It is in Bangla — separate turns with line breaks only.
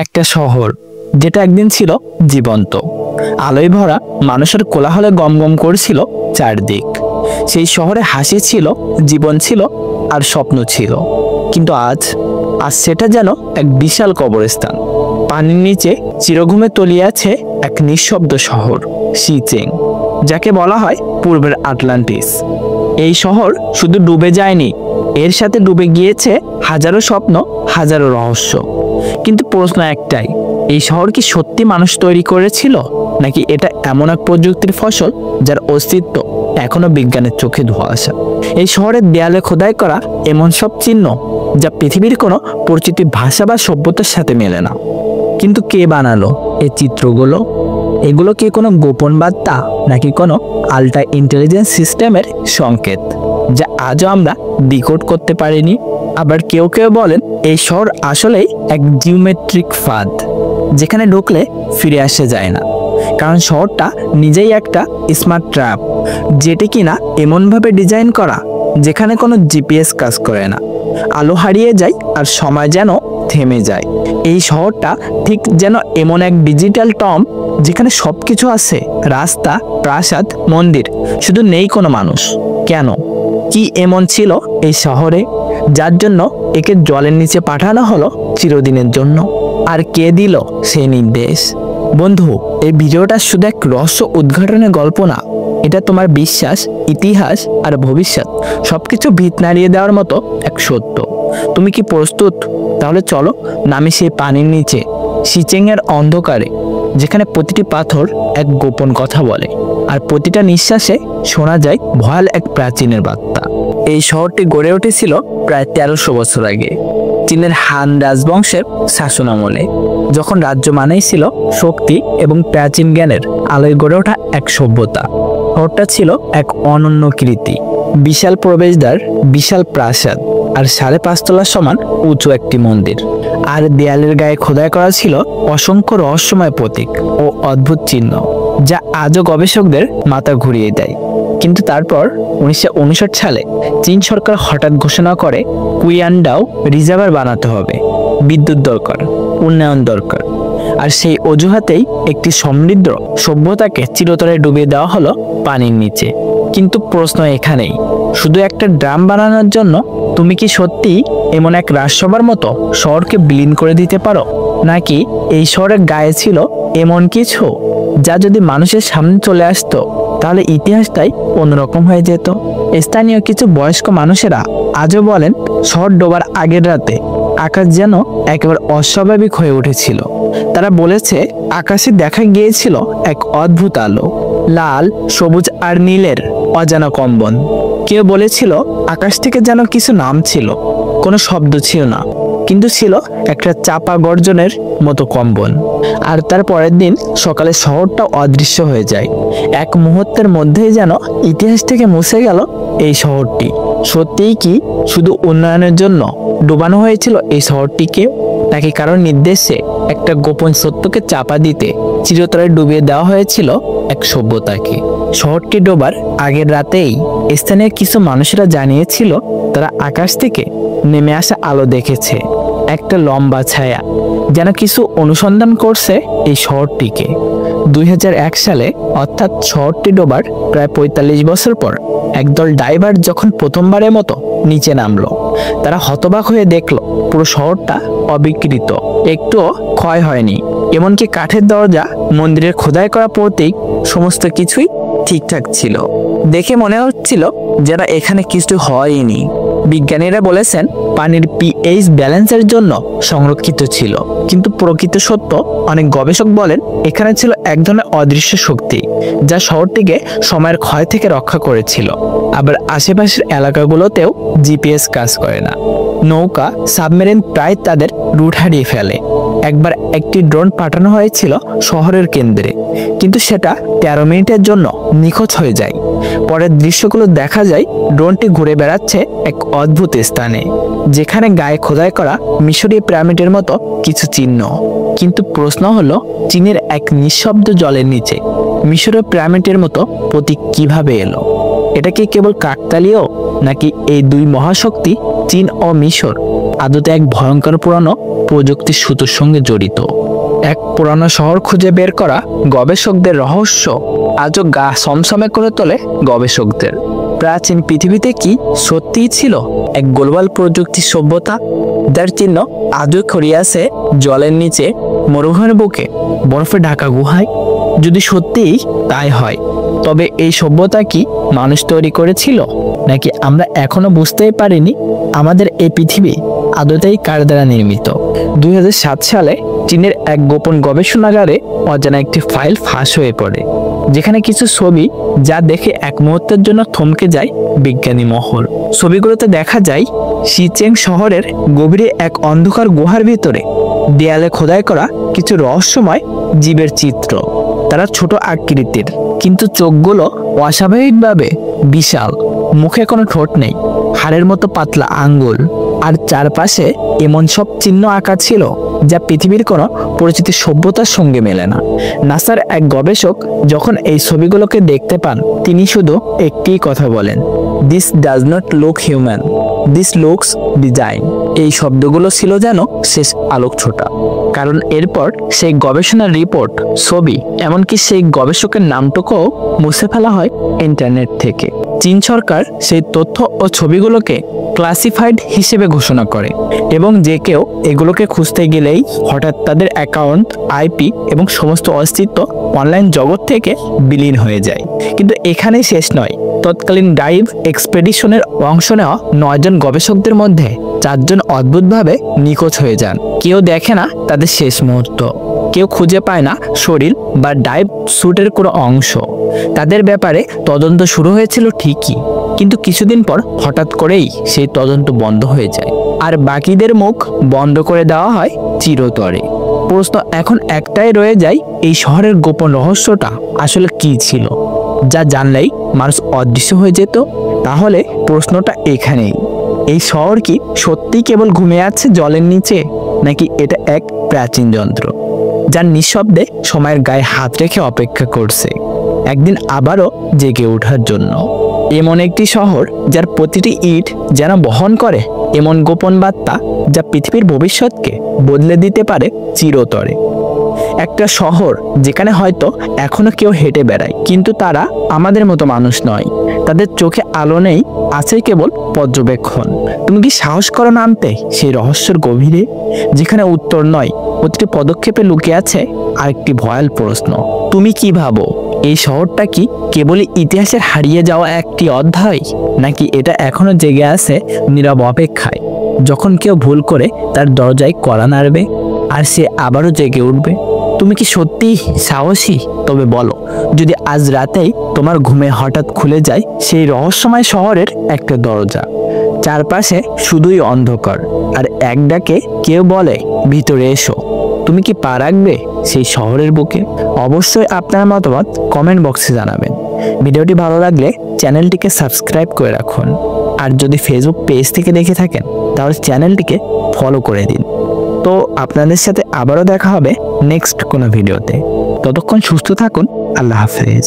একটা শহর যেটা একদিন ছিল জীবন্ত, আলোয় ভরা, মানুষের কোলাহলে গমগম করছিল চারদিক। সেই শহরে হাসি ছিল, জীবন ছিল, আর স্বপ্ন ছিল। কিন্তু আজ সেটা যেন এক বিশাল কবরস্থান। পানির নিচে চিরঘুমে তলিয়ে আছে এক নিঃশব্দ শহর, শিচেং, যাকে বলা হয় পূর্বের আটলান্টিস। এই শহর শুধু ডুবে যায়নি, এর সাথে ডুবে গিয়েছে হাজারো স্বপ্ন, হাজারো রহস্য। কিন্তু প্রশ্ন একটাই, এই শহর কি সত্যি মানুষ তৈরি করেছিল, নাকি এটা এমন এক প্রযুক্তির ফসল যার অস্তিত্ব এখনো বিজ্ঞানের চোখে ধোঁয়াশা? এই শহরের দেয়ালে খোদাই করা এমন সব চিহ্ন যা পৃথিবীর কোনো পরিচিত ভাষা বা সভ্যতার সাথে মেলে না। কিন্তু কে বানালো এই চিত্রগুলো? এগুলো কি কোনো গোপন বার্তা, নাকি কোনো আল্ট্রা ইন্টেলিজেন্স সিস্টেমের সংকেত যা আজও আমরা ডিকোড করতে পারিনি? আবার কেউ কেউ বলেন এই শহর আসলেই এক জিওমেট্রিক ফাঁদ, যেখানে ঢুকলে ফিরে আসা যায় না, কারণ শহরটা নিজেই একটা স্মার্ট ট্র্যাপ, যেটি কিনা এমনভাবে ডিজাইন করা যেখানে কোনো জিপিএস কাজ করে না। আলো হারিয়ে যায় আর সময় যেন থেমে যায়। এই শহরটা ঠিক যেন এমন এক ডিজিটাল টম যেখানে সবকিছু আছে, রাস্তা, প্রাসাদ, মন্দির, শুধু নেই কোনো মানুষ। কেন? কি এমন ছিল এই শহরে যার জন্য একে জলের নিচে পাঠানো হলো চিরদিনের জন্য? আর কে দিল সেই নির্দেশ? বন্ধু, এই ভিডিওটা শুধু এক রহস্য উদ্ঘাটনের গল্প না, এটা তোমার বিশ্বাস, ইতিহাস আর ভবিষ্যৎ সবকিছু ভিত নাড়িয়ে দেওয়ার মতো এক সত্য। তুমি কি প্রস্তুত? তাহলে চলো নামি সেই পানির নিচে, শিচেংয়ের অন্ধকারে, যেখানে প্রতিটি পাথর এক গোপন কথা বলে আর প্রতিটা নিঃশ্বাসে শোনা যায় ভয়াল এক প্রাচীনের বার্তা। এই শহরটি গড়ে উঠেছিল প্রায় 1300 বছর আগে, চীনের হান রাজবংশের শাসনামলে, যখন রাজ্য মানেই ছিল শক্তি এবং প্রাচীন জ্ঞানের আলোয় গড়ে ওঠা এক সভ্যতা। শহরটা ছিল এক অনন্য কীর্তি, বিশাল প্রবেশদ্বার, বিশাল প্রাসাদ আর 5.5 তলার সমান উঁচু একটি মন্দির। আর দেয়ালের গায়ে খোদাই করা ছিল অসংখ্য রহস্যময় প্রতীক ও অদ্ভুত চিহ্ন, যা আজও গবেষকদের মাথা ঘুরিয়ে দেয়। কিন্তু তারপর 1959 সালে চীন সরকার হঠাৎ ঘোষণা করে কুইয়ানডাও রিজার্ভার বানাতে হবে, বিদ্যুৎ দরকার, উন্নয়ন দরকার। আর সেই অজুহাতেই একটি সমৃদ্ধ সভ্যতাকে চিরতরে ডুবিয়ে দেওয়া হলো পানির নিচে। কিন্তু প্রশ্ন এখানেই, শুধু একটা ড্রাম বানানোর জন্য তুমি কি সত্যি এমন এক রাজসভার মতো শহরকে বিলীন করে দিতে পারো? নাকি এই শহরের গায়ে ছিল এমন কিছু যা যদি মানুষের সামনে চলে আসতো তাহলে ইতিহাসটাই অন্যরকম হয়ে যেত? স্থানীয় কিছু বয়স্ক মানুষেরা আজও বলেন শহর ডোবার আগের রাতে আকাশ যেন একেবারে অস্বাভাবিক হয়ে উঠেছিল। তারা বলেছে আকাশে দেখা গিয়েছিল এক অদ্ভুত আলো, লাল, সবুজ আর নীলের অজানা কম্বন। কেউ বলেছিল আকাশ থেকে যেন কিছু নাম ছিল, কোনো শব্দ ছিল না, কিন্তু ছিল একটা চাপা গর্জনের মতো কম্বন। আর তার পরের দিন সকালে শহরটা অদৃশ্য হয়ে যায়। এক মুহূর্তের মধ্যেই যেন ইতিহাস থেকে মুছে গেল এই শহরটি। সত্যিই কি শুধু উন্নয়নের জন্য ডুবানো হয়েছিল এই শহরটিকে, নাকি কারোর নির্দেশে একটা গোপন সত্যকে চাপা দিতে চিরতরে ডুবিয়ে দেওয়া হয়েছিল এক সভ্যতাকে? শহরটি ডোবার আগের রাতেই স্থানীয় কিছু মানুষেরা জানিয়েছিল তারা আকাশ থেকে নেমে আসা আলো দেখেছে, একটা লম্বা ছায়া, যেন কিছু অনুসন্ধান করছে এই শহরটিকে। 2001 সালে, অর্থাৎ শহরটি ডোবার প্রায় 45 বছর পর, একদল ডাইভার যখন প্রথমবারের মতো নিচে নামলো, তারা হতবাক হয়ে দেখলো পুরো শহরটা অবিকৃত, একটুও ক্ষয় হয়নি। এমনকি কাঠের দরজা, মন্দিরের খোদাই করা প্রতীক, সমস্ত কিছুই ঠিকঠাক ছিল। দেখে মনে হচ্ছিল যেন এখানে কিছু হয়নি। বিজ্ঞানীরা বলেছেন পানির পিএইচ ব্যালেন্সের জন্য সংরক্ষিত ছিল, কিন্তু প্রকৃত সত্য অনেক গবেষক বলেন এখানে ছিল এক ধরনের অদৃশ্য শক্তি যা শহরটিকে সময়ের ক্ষয় থেকে রক্ষা করেছিল। আবার আশেপাশের এলাকাগুলোতেও জিপিএস কাজ করে না, নৌকা, সাবমেরিন প্রায় তাদের রুট হারিয়ে ফেলে। একবার একটি ড্রোন পাঠানো হয়েছিল শহরের কেন্দ্রে, কিন্তু সেটা 13 মিনিটের জন্য নিখোঁজ হয়ে যায়। পরের দৃশ্যগুলো দেখা যায় ড্রোনটি ঘুরে বেড়াচ্ছে এক অদ্ভুত স্থানে, যেখানে গায়ে খোদাই করা মিশরীয় পিরামিডের মতো কিছু চিহ্ন। কিন্তু প্রশ্ন হলো, চীনের এক নিঃশব্দ জলের নিচে মিশরীয় পিরামিডের মতো প্রতীক কিভাবে এলো? এটা কি কেবল কাকতালীয়, নাকি এই দুই মহাশক্তি চীন ও মিশর আদতে এক ভয়ঙ্কর পুরানো প্রযুক্তির সুতোর সঙ্গে জড়িত। এক পুরানো শহর খুঁজে বের করা গবেষকদের রহস্য আজও গা সমসমে করে তোলে গবেষকদের। প্রাচীন পৃথিবীতে কি সত্যিই ছিল এক গ্লোবাল প্রযুক্তি সভ্যতা, যার চিহ্ন আজও ছড়িয়ে আছে জলের নিচে, মরুভূমির বুকে, বরফে ঢাকা গুহায়? যদি সত্যিই তাই হয়, তবে এই সভ্যতা কি মানুষ তৈরি করেছিল, নাকি আমরা এখনো বুঝতেই পারিনি আমাদের এই পৃথিবী আদতেই কার দ্বারা নির্মিত? 2007 সালে চীনের এক গোপন গবেষণাগারে অজানা একটি ফাইল ফাঁস হয়ে পড়ে, যেখানে কিছু ছবি যা দেখে এক মুহূর্তের জন্য থমকে যায় বিজ্ঞানী মহল। ছবিগুলোতে দেখা যায় শিচেং শহরের গভীরে এক অন্ধকার গুহার ভিতরে দেয়ালে খোদাই করা কিছু রহস্যময় জীবের চিত্র। তারা ছোট আকৃতির, কিন্তু চোখগুলো অস্বাভাবিকভাবে বিশাল, মুখে কোনো ঠোঁট নেই, হাড়ের মতো পাতলা আঙ্গুল, আর চারপাশে এমন সব চিহ্ন আঁকা ছিল যা পৃথিবীর কোনো পরিচিত সভ্যতার সঙ্গে মেলে না। নাসার এক গবেষক যখন এই ছবিগুলোকে দেখতে পান, তিনি শুধু একটিই কথা বলেন, this does not look human, this looks design. এই শব্দগুলো ছিল যেন শেষ আলোক ছোটা, কারণ এরপর সেই গবেষণার রিপোর্ট, ছবি, এমনকি সেই গবেষকের নামটুকুও মুছে ফেলা হয় ইন্টারনেট থেকে। চীন সরকার সেই তথ্য ও ছবিগুলোকে ক্লাসিফাইড হিসেবে ঘোষণা করে, এবং যে কেউ এগুলোকে খুঁজতে গেলেই হঠাৎ তাদের অ্যাকাউন্ট, আইপি এবং সমস্ত অস্তিত্ব অনলাইন জগৎ থেকে বিলীন হয়ে যায়। কিন্তু এখানেই শেষ নয়। তৎকালীন ডাইভ এক্সপেডিশনের অংশ নেওয়া 9 জন গবেষকদের মধ্যে 4 জন অদ্ভুতভাবে নিখোঁজ হয়ে যান। কেউ দেখে না তাদের শেষ মুহূর্ত, কেউ খুঁজে পায় না শরীর বা ডাইভ স্যুটের কোনো অংশ। তাদের ব্যাপারে তদন্ত শুরু হয়েছিল ঠিকই, কিন্তু কিছুদিন পর হঠাৎ করেই সেই তদন্ত বন্ধ হয়ে যায়, আর বাকিদের মুখ বন্ধ করে দেওয়া হয় চিরতরে। প্রশ্ন এখন একটাই রয়ে যায়, এই শহরের গোপন রহস্যটা আসলে কি ছিল, যা জানলেই মানুষ অদৃশ্য হয়ে যেত? তাহলে প্রশ্নটা এখানেই, এই শহর কি সত্যিই কেবল ঘুমিয়ে আছে জলের নিচে, নাকি এটা এক প্রাচীন যন্ত্র যার নিঃশব্দে সময়ের গায়ে হাত রেখে অপেক্ষা করছে একদিন আবারও জেগে ওঠার জন্য? এমন একটি শহর যার প্রতিটি ইট যেন বহন করে এমন গোপন বার্তা যা পৃথিবীর ভবিষ্যৎকে বদলে দিতে পারে চিরতরে। একটা শহর যেখানে হয়তো এখনো কেউ হেঁটে বেড়ায়, কিন্তু তারা আমাদের মতো মানুষ নয়, তাদের চোখে আলো নেই, আছে কেবল পর্যবেক্ষণ। তুমি কি সাহস করো নামতে সেই রহস্যের গভীরে, যেখানে উত্তর নয়, প্রতিটি পদক্ষেপে লুকিয়ে আছে আরেকটি ভয়াল প্রশ্ন? তুমি কি ভাবো, এই শহরটা কি কেবলই ইতিহাসের হারিয়ে যাওয়া একটি অধ্যায়, নাকি এটা এখনো জেগে আছে নীরব অপেক্ষায়, যখন কেউ ভুল করে তার দরজায় কড়া নাড়বে আর সে আবারও জেগে উঠবে? তুমি কি সত্যিই সাহসী? তবে বলো, যদি আজ রাতেই তোমার ঘুমে হঠাৎ খুলে যায় সেই রহস্যময় শহরের একটা দরজা, চারপাশে শুধুই অন্ধকার, আর এক ডাকে কেউ বলে ভিতরে এসো, তুমি কি পা রাখবে সেই শহরের বুকে? অবশ্যই আপনার মতামত কমেন্ট বক্সে জানাবেন। ভিডিওটি ভালো লাগলে চ্যানেলটিকে সাবস্ক্রাইব করে রাখুন, আর যদি ফেসবুক পেজ থেকে দেখে থাকেন তাহলে চ্যানেলটিকে ফলো করে দিন। তো আপনাদের সাথে আবারও দেখা হবে নেক্সট কোনো ভিডিওতে। ততক্ষণ সুস্থ থাকুন। আল্লাহ হাফেজ।